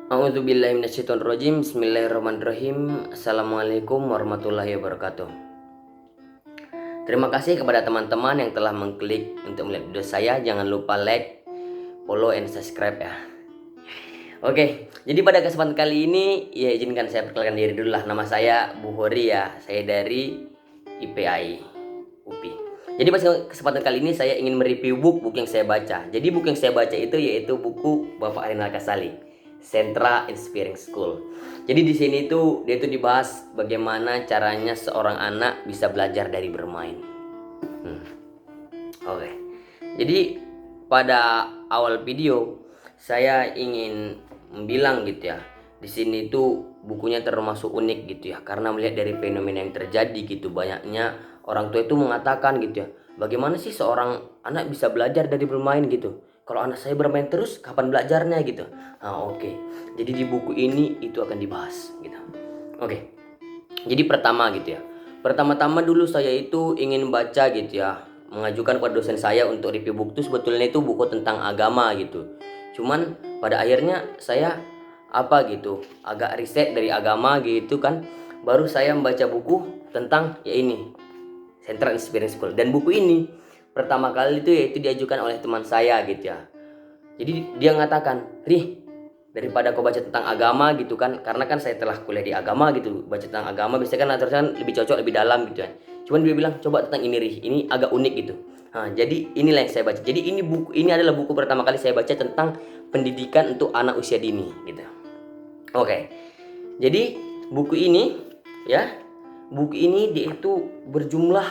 A'udzubillahi minasyaitonirrajim. Bismillahirrahmanirrahim. Assalamualaikum warahmatullahi wabarakatuh. Terima kasih kepada teman-teman yang telah mengklik untuk melihat video saya. Jangan lupa like, follow, and subscribe ya. Oke, jadi pada kesempatan kali ini ya izinkan saya perkenalkan diri dulu lah. Nama saya Buhori ya. Saya dari IPAI UPI. Jadi pada kesempatan kali ini saya ingin mereview buku yang saya baca. Jadi buku yang saya baca itu yaitu buku Bapak Arinal Kasali, Sentra Inspiring School. Jadi di sini tuh dia tuh dibahas bagaimana caranya seorang anak bisa belajar dari bermain. Oke. Jadi pada awal video saya ingin bilang gitu ya. Di sini tuh bukunya termasuk unik gitu ya, karena melihat dari fenomena yang terjadi gitu, banyaknya orang tua itu mengatakan gitu ya, bagaimana sih seorang anak bisa belajar dari bermain gitu? Kalau anak saya bermain terus, kapan belajarnya gitu? Oke. Jadi di buku ini itu akan dibahas gitu. Oke. Jadi pertama gitu ya. Pertama-tama dulu saya itu ingin baca gitu ya, mengajukan kepada dosen saya untuk review buku itu sebetulnya itu buku tentang agama gitu. Cuman pada akhirnya saya agak riset dari agama gitu kan, baru saya membaca buku tentang ya ini, Central Inspiring School. Dan buku ini pertama kali itu yaitu diajukan oleh teman saya gitu ya. Jadi dia mengatakan, "Rih, daripada kau baca tentang agama gitu kan, karena kan saya telah kuliah di agama gitu, baca tentang agama biasanya kan aturan lebih cocok, lebih dalam gitu kan." Cuman dia bilang, "Coba tentang ini, Rih, ini agak unik gitu." Jadi inilah yang saya baca. Jadi ini adalah buku pertama kali saya baca tentang pendidikan untuk anak usia dini gitu. Oke. Jadi buku ini ya, buku ini dia itu berjumlah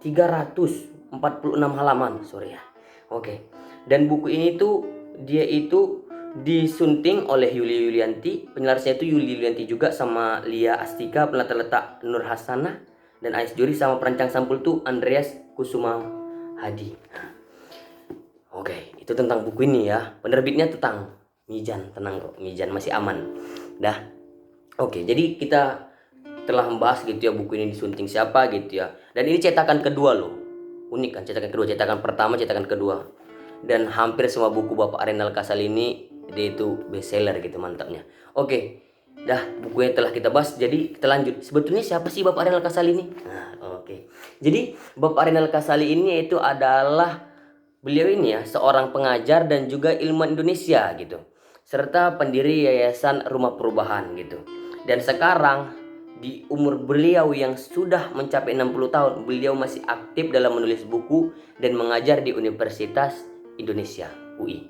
346 halaman, sorry ya. Oke. Dan buku ini tuh dia itu disunting oleh Yuli Yulianti, penyelarsnya itu Yuli Yulianti juga, sama Lia Astika, penata letak Nur Hasanah, dan Ais Juri, sama perancang sampul tuh Andreas Kusuma Hadi. Oke, itu tentang buku ini ya. Penerbitnya tentang Mijan, tenang kok, Mijan masih aman. Dah. Oke, jadi kita telah membahas gitu ya buku ini disunting siapa gitu ya. Dan ini cetakan kedua loh. Unik kan, cetakan kedua, cetakan pertama, cetakan kedua. Dan hampir semua buku Bapak Arinal Kasali ini dia itu bestseller gitu, mantapnya. Oke. Dah, bukunya telah kita bahas, jadi kita lanjut. Sebetulnya siapa sih Bapak Arinal Kasali ini? Oke. Jadi Bapak Arinal Kasali ini itu adalah, beliau ini ya seorang pengajar dan juga ilmuwan Indonesia gitu, serta pendiri Yayasan Rumah Perubahan gitu. Dan sekarang di umur beliau yang sudah mencapai 60 tahun, beliau masih aktif dalam menulis buku dan mengajar di Universitas Indonesia, UI.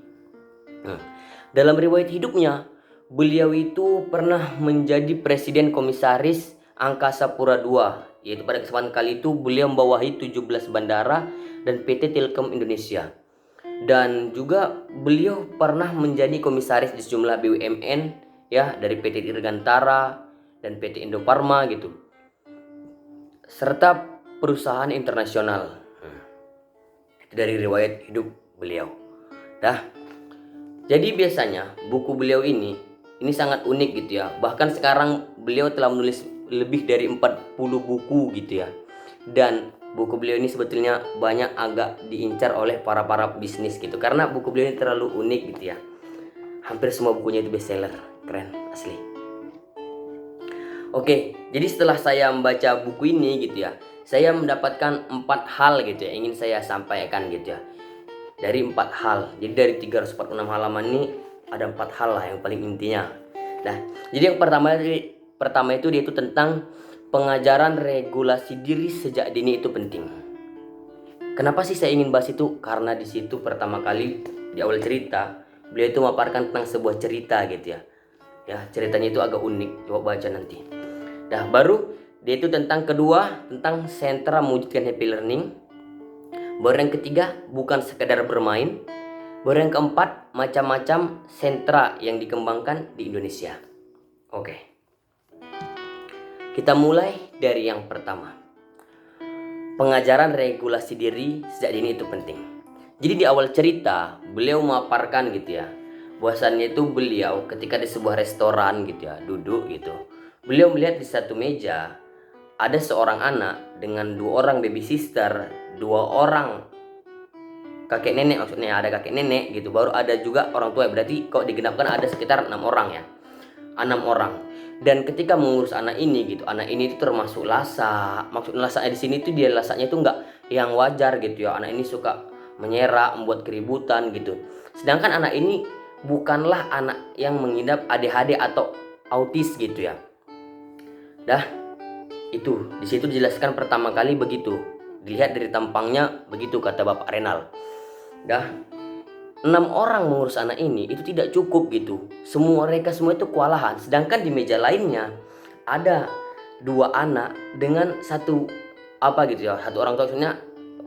Dalam riwayat hidupnya, beliau itu pernah menjadi presiden komisaris Angkasa Pura II, yaitu pada kesempatan kali itu beliau membawahi 17 bandara dan PT Telkom Indonesia. Dan juga beliau pernah menjadi komisaris di sejumlah BUMN ya, dari PT Dirgantara dan PT Indofarma gitu, serta perusahaan internasional. Itu dari riwayat hidup beliau. Dah. Jadi biasanya buku beliau ini sangat unik gitu ya. Bahkan sekarang beliau telah menulis lebih dari 40 buku gitu ya. Dan buku beliau ini sebetulnya banyak agak diincar oleh para bisnis gitu, karena buku beliau ini terlalu unik gitu ya. Hampir semua bukunya itu bestseller, keren asli. Oke, jadi setelah saya membaca buku ini gitu ya, saya mendapatkan 4 hal gitu ya, ingin saya sampaikan gitu ya. Dari 4 hal, jadi dari 346 halaman ini ada 4 hal lah yang paling intinya. Nah, jadi yang pertama itu dia itu tentang pengajaran regulasi diri sejak dini itu penting. Kenapa sih saya ingin bahas itu? Karena di situ pertama kali di awal cerita beliau itu memaparkan tentang sebuah cerita gitu ya. Ya, ceritanya itu agak unik, coba baca nanti. Nah, baru dia itu tentang kedua, tentang sentra mewujudkan happy learning. Baru yang ketiga, bukan sekedar bermain. Baru yang keempat, macam-macam sentra yang dikembangkan di Indonesia. Oke. Kita mulai dari yang pertama. Pengajaran regulasi diri sejak dini itu penting. Jadi di awal cerita, beliau memaparkan gitu ya, bahwasannya itu beliau ketika di sebuah restoran gitu ya, duduk gitu. Beliau melihat di satu meja ada seorang anak dengan 2 orang baby sister, 2 orang kakek nenek, maksudnya ada kakek nenek gitu, baru ada juga orang tua. Berarti kok digenapkan ada sekitar 6 orang ya, 6 orang. Dan ketika mengurus anak ini gitu, anak ini itu termasuk lasa. Maksud lasanya di sini tuh dia lasanya itu nggak yang wajar gitu ya. Anak ini suka menyerah, membuat keributan gitu. Sedangkan anak ini bukanlah anak yang mengidap ADHD atau autis gitu ya. Dah, itu di situ dijelaskan pertama kali begitu. Dilihat dari tampangnya begitu kata Bapak Renal. Dah, 6 orang mengurus anak ini itu tidak cukup gitu. Mereka semua itu kewalahan. Sedangkan di meja lainnya ada 2 anak dengan satu apa gitu ya, satu orang tua, maksudnya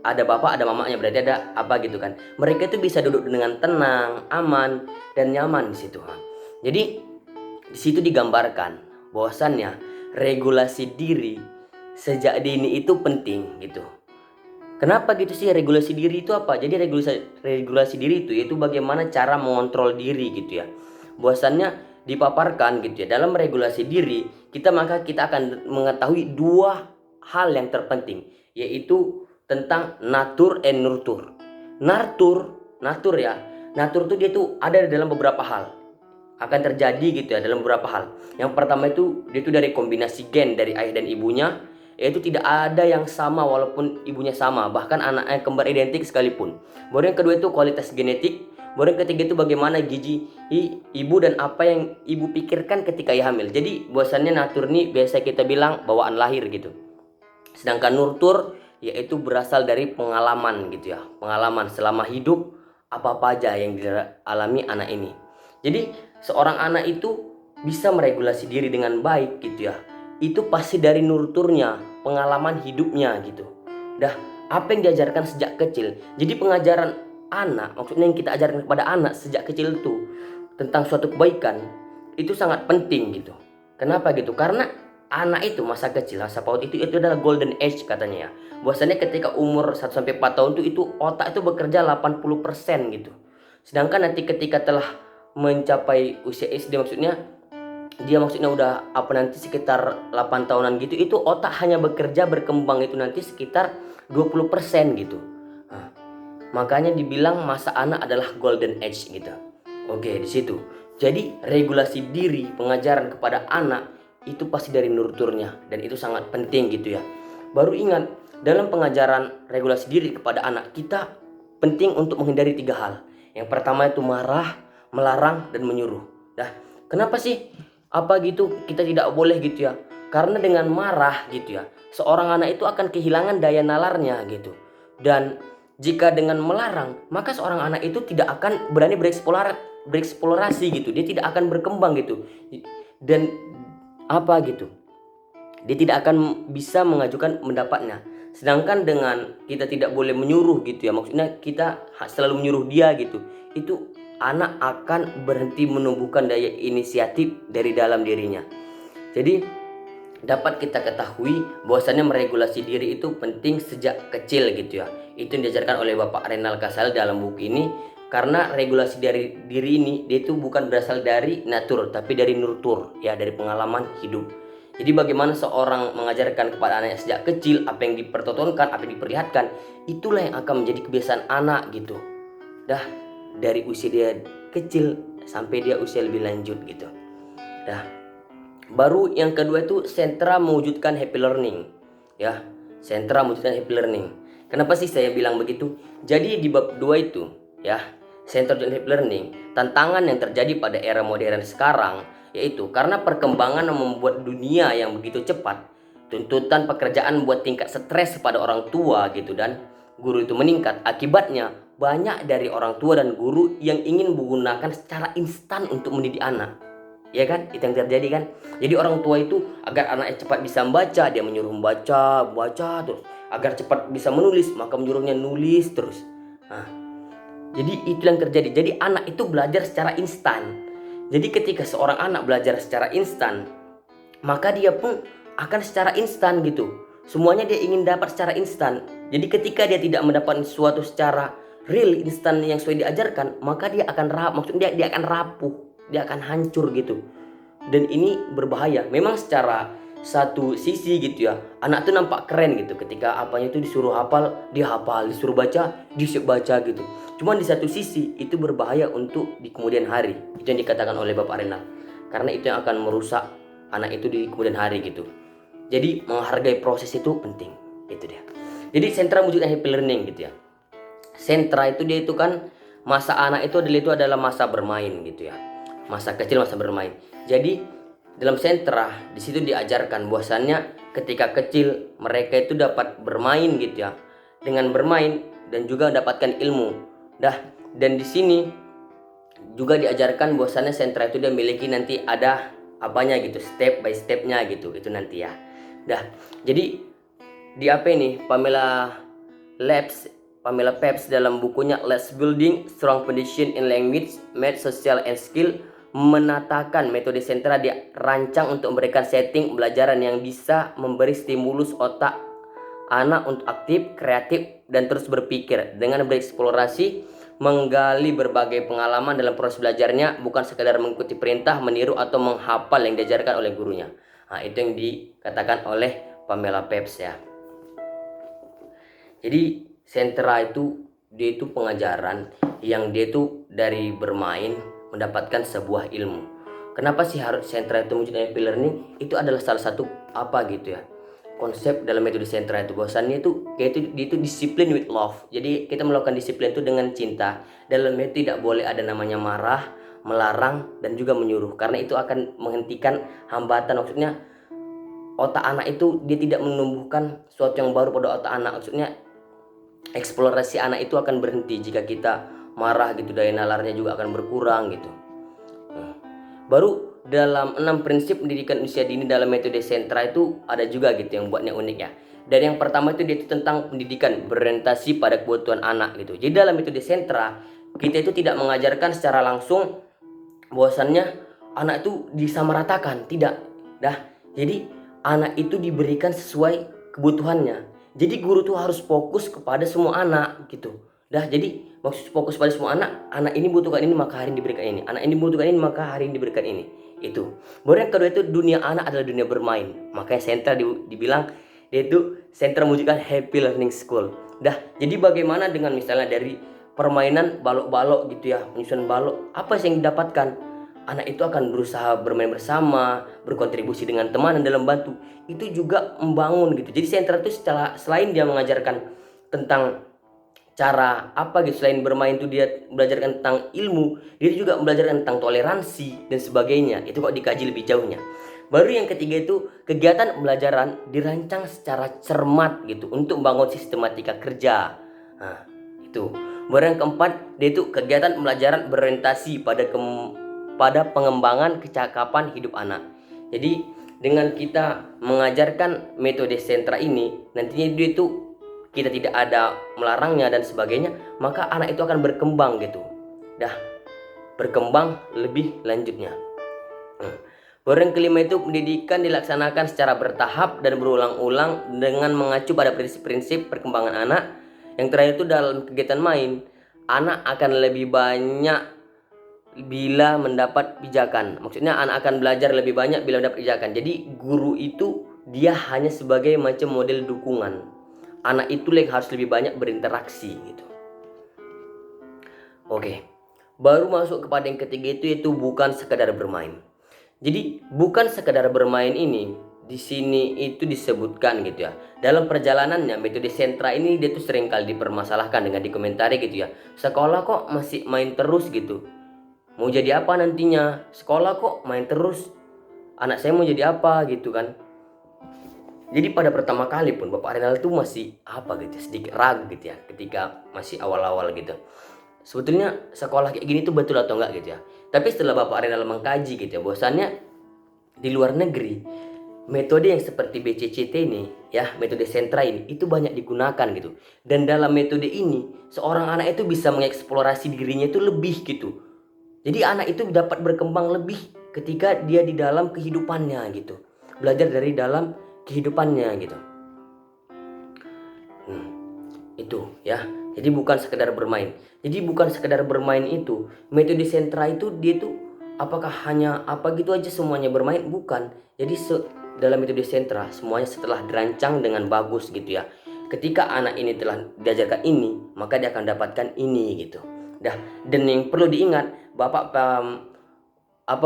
ada bapak ada mamanya, berarti ada apa gitu kan. Mereka itu bisa duduk dengan tenang, aman dan nyaman di situ. Jadi di situ digambarkan bahwasannya regulasi diri sejak dini itu penting gitu. Kenapa gitu sih? Regulasi diri itu apa? Jadi regulasi diri itu yaitu bagaimana cara mengontrol diri gitu ya. Bahwasannya dipaparkan gitu ya, dalam regulasi diri maka kita akan mengetahui 2 hal yang terpenting, yaitu tentang natur and nurtur. Natur ya. Natur itu dia tuh ada dalam beberapa hal. Akan terjadi gitu ya dalam beberapa hal. Yang pertama itu dia tuh dari kombinasi gen dari ayah dan ibunya, yaitu tidak ada yang sama walaupun ibunya sama, bahkan anaknya kembar identik sekalipun. Baru yang kedua itu kualitas genetik. Baru yang ketiga itu bagaimana gizi ibu dan apa yang ibu pikirkan ketika ia hamil. Jadi bahwasannya natur ini biasa kita bilang bawaan lahir gitu. Sedangkan nurtur yaitu berasal dari pengalaman gitu ya. Pengalaman selama hidup apa-apa aja yang dialami anak ini. Jadi seorang anak itu bisa meregulasi diri dengan baik gitu ya. Itu pasti dari nurturnya, pengalaman hidupnya gitu. Dah, apa yang diajarkan sejak kecil. Jadi pengajaran anak, maksudnya yang kita ajarkan kepada anak sejak kecil itu tentang suatu kebaikan itu sangat penting gitu. Kenapa gitu? Karena anak itu masa kecil, masa PAUD itu adalah golden age katanya ya. Bahwasannya ketika umur 1 sampai 4 tahun itu otak itu bekerja 80% gitu. Sedangkan nanti ketika telah mencapai usia SD, maksudnya udah sekitar 8 tahunan gitu, itu otak hanya bekerja berkembang itu nanti sekitar 20% gitu. Nah, makanya dibilang masa anak adalah golden age gitu. Oke, di situ. Jadi regulasi diri pengajaran kepada anak itu pasti dari nurturnya, dan itu sangat penting gitu ya. Baru ingat, dalam pengajaran regulasi diri kepada anak kita penting untuk menghindari 3 hal. Yang pertama itu marah, melarang dan menyuruh. Nah, kenapa sih kita tidak boleh gitu ya? Karena dengan marah gitu ya, seorang anak itu akan kehilangan daya nalarnya gitu. Dan jika dengan melarang, maka seorang anak itu tidak akan berani bereksplorasi gitu. Dia tidak akan berkembang gitu. Dan dia tidak akan bisa mengajukan pendapatnya. Sedangkan dengan kita tidak boleh menyuruh gitu ya, maksudnya kita selalu menyuruh dia gitu, itu anak akan berhenti menumbuhkan daya inisiatif dari dalam dirinya. Jadi dapat kita ketahui bahwasannya meregulasi diri itu penting sejak kecil gitu ya. Itu yang diajarkan oleh Bapak Renal Kasali dalam buku ini. Karena regulasi dari diri ini dia itu bukan berasal dari natur, tapi dari nurtur ya, dari pengalaman hidup. Jadi bagaimana seorang mengajarkan kepada anaknya sejak kecil apa yang dipertontonkan, apa yang diperlihatkan, itulah yang akan menjadi kebiasaan anak gitu. Dah dari usia dia kecil sampai dia usia lebih lanjut gitu. Dah. Baru yang kedua itu sentra mewujudkan happy learning. Ya, sentra mewujudkan happy learning. Kenapa sih saya bilang begitu? Jadi di bab 2 itu ya, sentra mewujudkan happy learning, tantangan yang terjadi pada era modern sekarang yaitu karena perkembangan yang membuat dunia yang begitu cepat, tuntutan pekerjaan membuat tingkat stres pada orang tua gitu dan guru itu meningkat. Akibatnya banyak dari orang tua dan guru yang ingin menggunakan secara instan untuk mendidik anak. Ya kan? Itu yang terjadi kan? Jadi orang tua itu agar anaknya cepat bisa membaca, dia menyuruh membaca terus. Agar cepat bisa menulis, maka menyuruhnya nulis terus. Nah, jadi itu yang terjadi. Jadi anak itu belajar secara instan. Jadi ketika seorang anak belajar secara instan, maka dia pun akan secara instan gitu. Semuanya dia ingin dapat secara instan. Jadi ketika dia tidak mendapat sesuatu secara real instan yang sesuai diajarkan, maka dia akan maksudnya dia akan rapuh, dia akan hancur gitu. Dan ini berbahaya. Memang secara satu sisi gitu ya, anak tuh nampak keren gitu ketika apanya itu disuruh hafal, dia hafal, disuruh baca, dia siap baca gitu. Cuman di satu sisi itu berbahaya untuk di kemudian hari. Itu yang dikatakan oleh Bapak Renal. Karena itu yang akan merusak anak itu di kemudian hari gitu. Jadi menghargai proses itu penting. Itu dia. Jadi sentra wujudnya happy learning gitu ya. Sentra itu dia itu kan masa anak itu adalah masa bermain gitu ya. Masa kecil, masa bermain. Jadi dalam sentra di situ diajarkan bahwasannya ketika kecil mereka itu dapat bermain gitu ya. Dengan bermain dan juga mendapatkan ilmu. Dan di sini juga diajarkan bahwasannya sentra itu dia miliki nanti ada apanya gitu, step by stepnya gitu. Itu nanti ya. Jadi di apa ini Pamela Phelps dalam bukunya Let's Building Strong Foundation in Language, Math, Social, and Skill menatakan metode sentra dirancang untuk memberikan setting pembelajaran yang bisa memberi stimulus otak anak untuk aktif, kreatif, dan terus berpikir dengan bereksplorasi, menggali berbagai pengalaman dalam proses belajarnya, bukan sekadar mengikuti perintah, meniru, atau menghafal yang diajarkan oleh gurunya. Nah, itu yang dikatakan oleh Pamela Phelps ya. Jadi sentra itu dia itu pengajaran yang dia itu dari bermain mendapatkan sebuah ilmu. Kenapa sih harus sentra itu wujud happy learning? Itu adalah salah satu apa gitu ya, konsep dalam metode sentra itu bahwasannya itu kayak itu disiplin with love. Jadi kita melakukan disiplin itu dengan cinta. Dalamnya tidak boleh ada namanya marah, melarang, dan juga menyuruh, karena itu akan menghentikan hambatan. Maksudnya otak anak itu dia tidak menumbuhkan sesuatu yang baru pada otak anak. Maksudnya eksplorasi anak itu akan berhenti jika kita marah gitu, daya nalarnya juga akan berkurang gitu. Baru dalam 6 prinsip pendidikan usia dini dalam metode sentra itu ada juga gitu yang buatnya unik ya. Dan yang pertama itu dia itu tentang pendidikan berorientasi pada kebutuhan anak gitu. Jadi dalam metode sentra kita itu tidak mengajarkan secara langsung bahwasannya anak itu disamaratakan, tidak. Jadi anak itu diberikan sesuai kebutuhannya. Jadi guru tuh harus fokus kepada semua anak gitu. Jadi maksud fokus pada semua anak ini butuhkan ini maka hari ini diberikan ini. Anak ini butuhkan ini maka hari ini diberikan ini. Itu. Baru yang kedua itu dunia anak adalah dunia bermain. Makanya sentra dibilang dia itu sentra mewujudkan happy learning school. Jadi bagaimana dengan misalnya dari permainan balok-balok gitu ya, penyusunan balok, apa sih yang didapatkan? Anak itu akan berusaha bermain bersama, berkontribusi dengan teman dan dalam bantu. Itu juga membangun gitu. Jadi sentra itu selain dia mengajarkan tentang cara apa gitu, selain bermain itu dia belajarkan tentang ilmu, dia juga belajarkan tentang toleransi dan sebagainya. Itu kok dikaji lebih jauhnya. Baru yang ketiga itu kegiatan pembelajaran dirancang secara cermat gitu untuk membangun sistematika kerja. Nah, itu. Baru yang keempat dia itu kegiatan pembelajaran berorientasi pada pengembangan kecakapan hidup anak. Jadi dengan kita mengajarkan metode sentra ini, nantinya dia itu kita tidak ada melarangnya dan sebagainya, maka anak itu akan berkembang gitu. Berkembang lebih lanjutnya. Baru yang kelima itu pendidikan dilaksanakan secara bertahap dan berulang-ulang dengan mengacu pada prinsip-prinsip perkembangan anak. Yang terakhir itu dalam kegiatan main, anak akan lebih banyak bila mendapat pijakan. Maksudnya anak akan belajar lebih banyak bila mendapat pijakan. Jadi guru itu dia hanya sebagai macam model dukungan. Anak itu harus lebih banyak berinteraksi gitu. Oke. Baru masuk kepada yang ketiga itu bukan sekadar bermain. Jadi bukan sekadar bermain ini di sini itu disebutkan gitu ya. Dalam perjalanannya metode sentra ini dia tuh sering kali dipermasalahkan dengan dikomentari gitu ya. Sekolah kok masih main terus gitu. Mau jadi apa nantinya? Sekolah kok main terus. Anak saya mau jadi apa gitu kan. Jadi pada pertama kali pun Bapak Renal itu masih sedikit ragu gitu ya ketika masih awal-awal gitu. Sebetulnya sekolah kayak gini tuh betul atau enggak gitu ya. Tapi setelah Bapak Renal mengkaji gitu ya, bahwasannya di luar negeri metode yang seperti BCCT ini ya, metode sentra ini itu banyak digunakan gitu. Dan dalam metode ini seorang anak itu bisa mengeksplorasi dirinya itu lebih gitu. Jadi anak itu dapat berkembang lebih ketika dia di dalam kehidupannya gitu. Belajar dari dalam kehidupannya gitu. Itu ya. Jadi bukan sekedar bermain. Jadi bukan sekedar bermain itu. Metode sentra itu dia tuh apakah hanya apa gitu aja semuanya bermain? Bukan. Jadi dalam metode sentra semuanya setelah dirancang dengan bagus gitu ya. Ketika anak ini telah diajarkan ini, maka dia akan dapatkan ini gitu. Dan yang perlu diingat, Bapak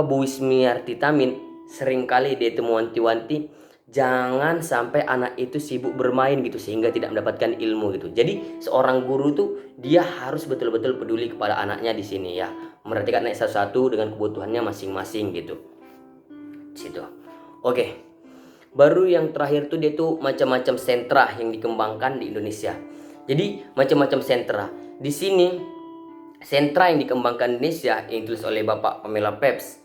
Bu Wismiarti Tamin seringkali dia itu mewanti-wanti jangan sampai anak itu sibuk bermain gitu sehingga tidak mendapatkan ilmu gitu. Jadi seorang guru tuh dia harus betul-betul peduli kepada anaknya di sini ya, memperhatikan anak satu-satu dengan kebutuhannya masing-masing gitu. Situ. Oke. Baru yang terakhir tuh dia tuh macam-macam sentra yang dikembangkan di Indonesia. Jadi macam-macam sentra. Di sini sentra yang dikembangkan di Indonesia yang ditulis oleh Bapak Pamela Peps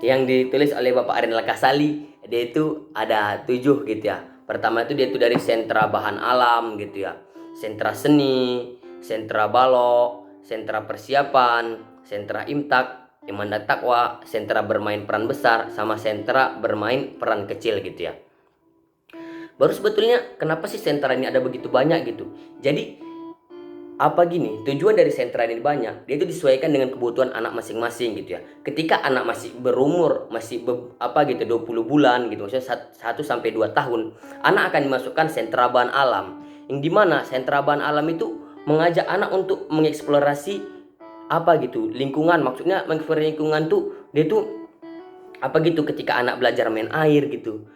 yang ditulis oleh Bapak Arinal Kasali, dia itu ada 7 gitu ya. Pertama itu dia itu dari sentra bahan alam gitu ya, sentra seni, sentra balok, sentra persiapan, sentra imtak, iman dan takwa, sentra bermain peran besar, sama sentra bermain peran kecil gitu ya. Baru sebetulnya kenapa sih sentra ini ada begitu banyak gitu. Jadi tujuan dari sentra ini banyak, dia itu disesuaikan dengan kebutuhan anak masing-masing gitu ya. Ketika anak masih berumur 20 bulan gitu, maksudnya 1 sampai 2 tahun, anak akan dimasukkan sentra bahan alam. Yang dimana sentra bahan alam itu mengajak anak untuk mengeksplorasi lingkungan. Maksudnya mengeksplorasi lingkungan tuh dia tuh ketika anak belajar main air gitu,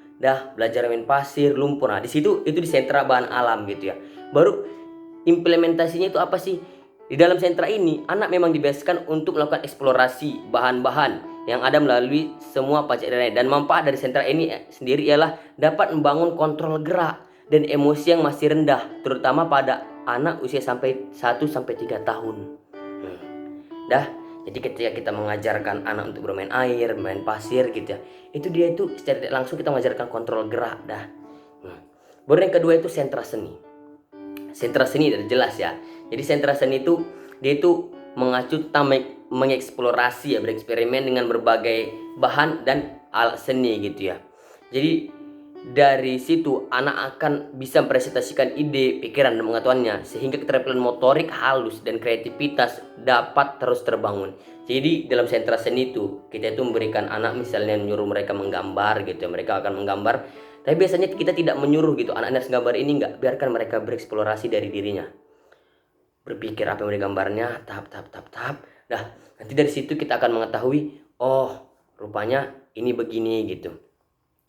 belajar main pasir, lumpur. Nah, di situ itu di sentra bahan alam gitu ya. Baru implementasinya itu apa sih? Di dalam sentra ini anak memang dibiasakan untuk melakukan eksplorasi bahan-bahan yang ada melalui semua panca indera, dan manfaat dari sentra ini sendiri ialah dapat membangun kontrol gerak dan emosi yang masih rendah, terutama pada anak usia sampai 1 sampai 3 tahun. Jadi ketika kita mengajarkan anak untuk bermain air, main pasir gitu ya, itu dia itu secara tidak langsung kita mengajarkan kontrol gerak Baru yang kedua itu sentra seni. Sentra seni udah jelas ya. Jadi sentra seni itu dia itu mengacu tentang mengeksplorasi ya, bereksperimen dengan berbagai bahan dan alat seni gitu ya. Jadi dari situ anak akan bisa mempresentasikan ide, pikiran dan pengetahuannya sehingga keterampilan motorik halus dan kreativitas dapat terus terbangun. Jadi dalam sentra seni itu kita itu memberikan anak, misalnya menyuruh mereka menggambar gitu ya, mereka akan menggambar. Tapi biasanya kita tidak menyuruh gitu anak-anak gambar ini, enggak, biarkan mereka bereksplorasi dari dirinya. Berpikir apa yang digambarnya, tahap. Nanti dari situ kita akan mengetahui, oh, rupanya ini begini gitu.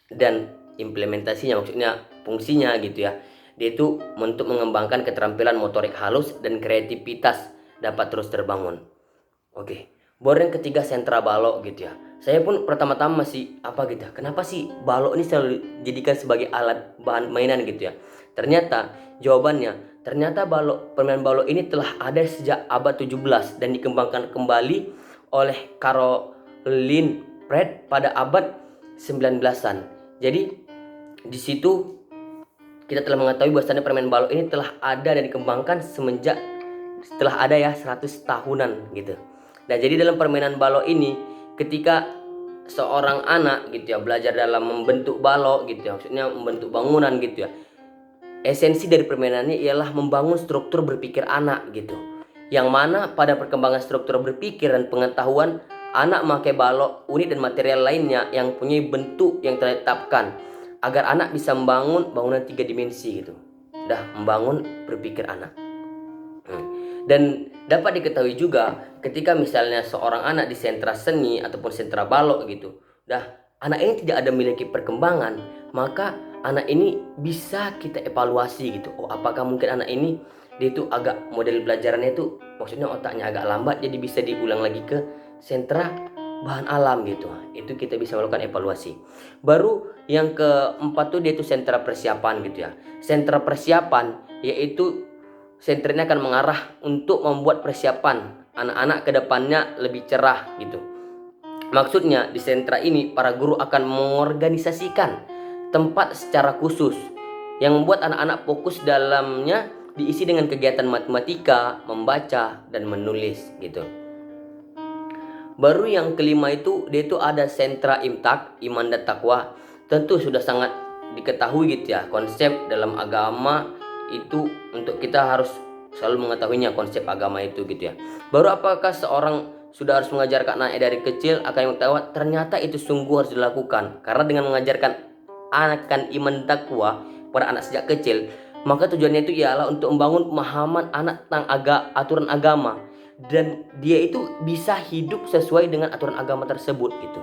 Dan implementasinya, maksudnya fungsinya gitu ya. Dia itu untuk mengembangkan keterampilan motorik halus dan kreativitas dapat terus terbangun. Oke. Baru yang ketiga sentra balok gitu ya. Saya pun pertama-tama masih kenapa sih balok ini selalu dijadikan sebagai alat bahan mainan gitu ya. Ternyata jawabannya, permainan balok ini telah ada sejak abad 17 dan dikembangkan kembali oleh Caroline Pratt pada abad 19-an. Jadi di situ kita telah mengetahui bahwasannya permainan balok ini telah ada dan dikembangkan setelah ada ya 100 tahunan gitu. Nah, jadi dalam permainan balok ini ketika seorang anak gitu ya belajar dalam membentuk balok gitu ya, maksudnya membentuk bangunan gitu ya, esensi dari permainannya ialah membangun struktur berpikir anak gitu, yang mana pada perkembangan struktur berpikir dan pengetahuan, anak memakai balok, unit dan material lainnya yang punya bentuk yang telah ditetapkan agar anak bisa membangun bangunan 3 dimensi gitu. Membangun berpikir anak. Dan dapat diketahui juga ketika misalnya seorang anak di sentra seni ataupun sentra balok gitu, anak ini tidak ada memiliki perkembangan, maka anak ini bisa kita evaluasi gitu. Oh, apakah mungkin anak ini dia itu agak model belajarannya itu, maksudnya otaknya agak lambat, jadi bisa diulang lagi ke sentra bahan alam gitu. Itu kita bisa melakukan evaluasi. Baru yang keempat tuh dia itu sentra persiapan gitu ya. Sentra persiapan yaitu sentra ini akan mengarah untuk membuat persiapan anak-anak ke depannya lebih cerah gitu. Maksudnya di sentra ini para guru akan mengorganisasikan tempat secara khusus yang membuat anak-anak fokus dalamnya diisi dengan kegiatan matematika, membaca dan menulis gitu. Baru yang kelima itu dia itu ada sentra imtak, iman dan takwa. Tentu sudah sangat diketahui gitu ya, konsep dalam agama itu untuk kita harus selalu mengetahuinya, konsep agama itu gitu ya. Baru apakah seorang sudah harus mengajarkan anaknya dari kecil akan tahu ternyata itu sungguh harus dilakukan. Karena dengan mengajarkan akan iman takwa pada anak sejak kecil, maka tujuannya itu ialah untuk membangun pemahaman anak tentang aturan agama, dan dia itu bisa hidup sesuai dengan aturan agama tersebut gitu.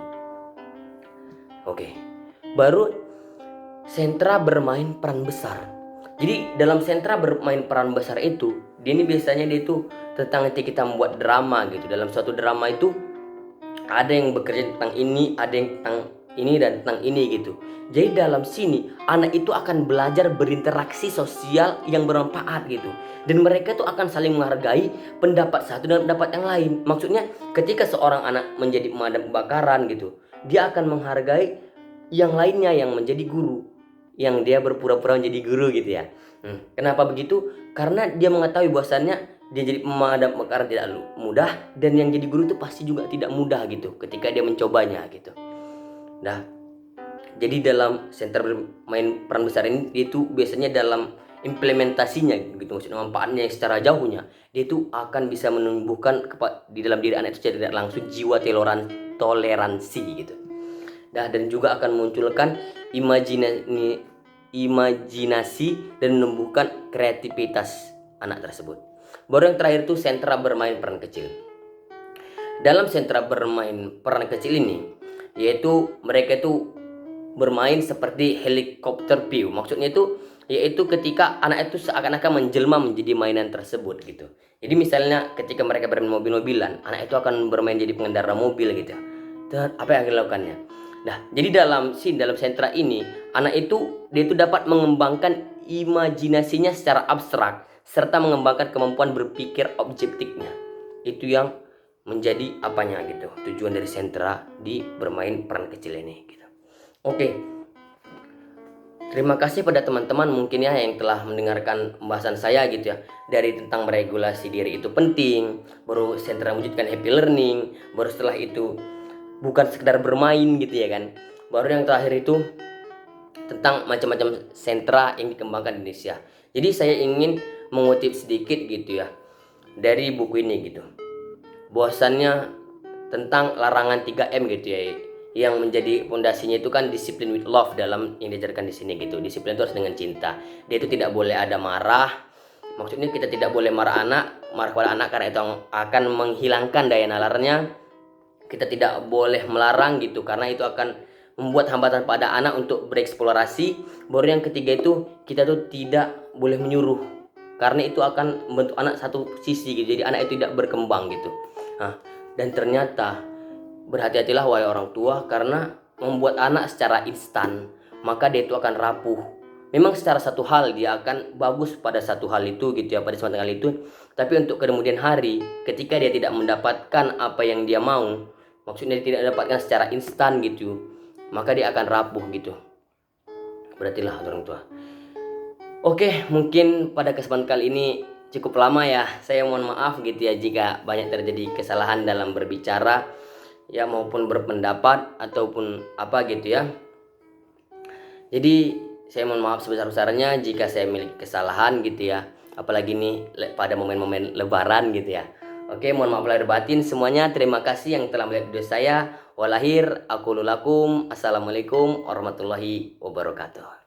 Oke, baru sentra bermain peran besar. Jadi dalam sentra bermain peran besar itu, dia ini biasanya dia itu tentang nanti kita membuat drama gitu. Dalam suatu drama itu ada yang bekerja tentang ini, ada yang tentang ini dan tentang ini gitu. Jadi dalam sini anak itu akan belajar berinteraksi sosial yang bermanfaat gitu. Dan mereka tuh akan saling menghargai pendapat satu dan pendapat yang lain. Maksudnya ketika seorang anak menjadi pemadam kebakaran gitu, dia akan menghargai yang lainnya yang menjadi guru, yang dia berpura-pura menjadi guru gitu ya. Kenapa begitu? Karena dia mengetahui bahwasannya dia jadi pemadam kebakaran tidak mudah, dan yang jadi guru itu pasti juga tidak mudah gitu ketika dia mencobanya gitu. Nah, jadi dalam sentra bermain peran besar ini dia itu biasanya dalam implementasinya gitu, maksudnya manfaatnya secara jauhnya, dia itu akan bisa menumbuhkan di dalam diri anak itu tidak langsung jiwa toleransi gitu. Nah, dan juga akan memunculkan imajinasi dan menumbuhkan kreativitas anak tersebut. Baru yang terakhir itu sentra bermain peran kecil. Dalam sentra bermain peran kecil ini, yaitu mereka itu bermain seperti helikopter view. Maksudnya itu yaitu ketika anak itu seakan-akan menjelma menjadi mainan tersebut gitu. Jadi misalnya ketika mereka bermain mobil-mobilan, anak itu akan bermain jadi pengendara mobil gitu. Dan apa yang dilakukannya? Nah, jadi dalam sentra ini, anak itu dia itu dapat mengembangkan imajinasinya secara abstrak serta mengembangkan kemampuan berpikir objektifnya. Itu yang menjadi apanya gitu, tujuan dari sentra di bermain peran kecil ini gitu. Oke. Terima kasih pada teman-teman mungkin ya yang telah mendengarkan pembahasan saya gitu ya. Dari tentang meregulasi diri itu penting, baru sentra mewujudkan happy learning, baru setelah itu bukan sekedar bermain gitu ya kan. Baru yang terakhir itu tentang macam-macam sentra yang dikembangkan di Indonesia. Jadi saya ingin mengutip sedikit gitu ya dari buku ini gitu. Bahwasannya tentang larangan 3M gitu ya, yang menjadi fondasinya itu kan disiplin with love dalam yang diajarkan di sini gitu. Disiplin itu harus dengan cinta. Dia itu tidak boleh ada marah. Maksudnya kita tidak boleh marah pada anak karena itu akan menghilangkan daya nalarnya. Kita tidak boleh melarang gitu karena itu akan membuat hambatan pada anak untuk bereksplorasi. Baru yang ketiga itu kita tuh tidak boleh menyuruh karena itu akan membentuk anak satu sisi gitu. Jadi anak itu tidak berkembang gitu. Nah, dan ternyata berhati-hatilah wahai orang tua karena membuat anak secara instan maka dia itu akan rapuh. Memang secara satu hal dia akan bagus pada satu hal itu gitu ya, pada suatu hal itu, tapi untuk kemudian hari ketika dia tidak mendapatkan apa yang dia mau, maksudnya dia tidak dapatkan secara instan gitu, maka dia akan rapuh gitu. Berartilah orang tua. Oke, mungkin pada kesempatan kali ini cukup lama ya. Saya mohon maaf gitu ya jika banyak terjadi kesalahan dalam berbicara ya maupun berpendapat ataupun apa gitu ya. Jadi saya mohon maaf sebesar-besarnya jika saya memiliki kesalahan gitu ya. Apalagi nih pada momen-momen lebaran gitu ya. Oke, mohon maaf lahir batin semuanya. Terima kasih yang telah melihat video saya. Walahir aku lulakum. Assalamualaikum warahmatullahi wabarakatuh.